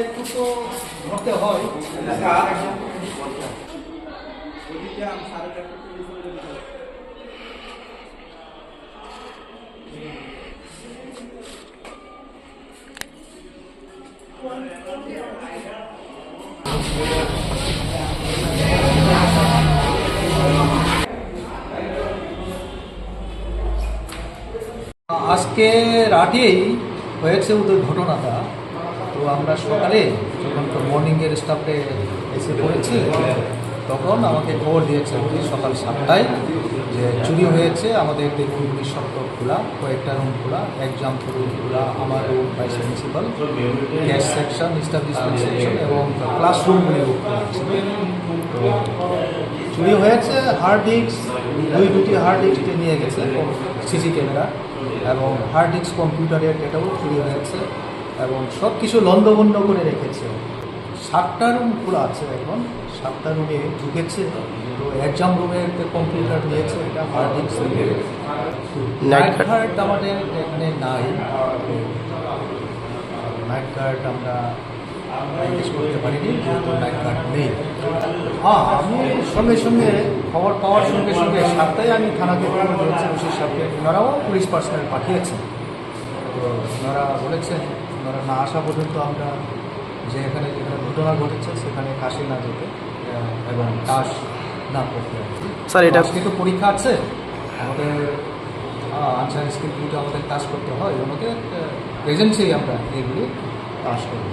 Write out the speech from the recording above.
একটু তো ধরতে হয়। আজকে রাতেই হয়েছে ওদের ঘটনাটা। তো আমরা সকালে যখন তো মর্নিংয়ের স্টাফে এসে পড়েছি, তখন আমাকে খবর দিয়েছে সকাল 7টায় যে চুরি হয়েছে। আমাদের দেখুন নিঃশব্দ খোলা, কয়েকটা রুম খোলা, এক্সাম রুম খোলা, আমার room vice principal, cash section, establishment section এবং ক্লাসরুমগুলিও খোলা আছে। তো চুরি হয়েছে হার্ড ডিস্ক, দুটি হার্ড ডিস্ক নিয়ে গেছে সিসি ক্যামেরা, এবং হার্ড ডিস্ক কম্পিউটারের এটাও চুরি হয়েছে এবং সব কিছু লন্ডভন্ড করে রেখেছে। 7টা রুম খোলা আছে, এখন 7টা রুমে ঢুকেছে। তো এক্সাম রুমের কম্পিউটার নিয়েছে, এটা হার্ড ডিস্ক। নাইট গার্ড আমাদের এখানে নাই, নাইট গার্ড আমরা জিজ্ঞেস করতে পারিনি, যেহেতু নাইট গার্ড নেই। হ্যাঁ, আমি সঙ্গে সঙ্গে খবর পাওয়ার সঙ্গে সঙ্গে 7টায় আমি থানাকে খবর দিয়েছি, ওসির সাথে ওনারাও পুলিশ পার্সোনাল পাঠিয়েছেন। তো ওনারা বলেছেন ওনারা না আসা পর্যন্ত আমরা যেখানে ঘটনা ঘটেছে সেখানে কাশি না যেতে এবং কাজ না করতে। স্যার, এটা আজকে তো পরীক্ষা আছে আমাদের, আনসার স্কিলগুলিতে আমাদের কাজ করতে হয়, আমাদের প্রেজেন্সেই আমরা এগুলি কাজ করবো।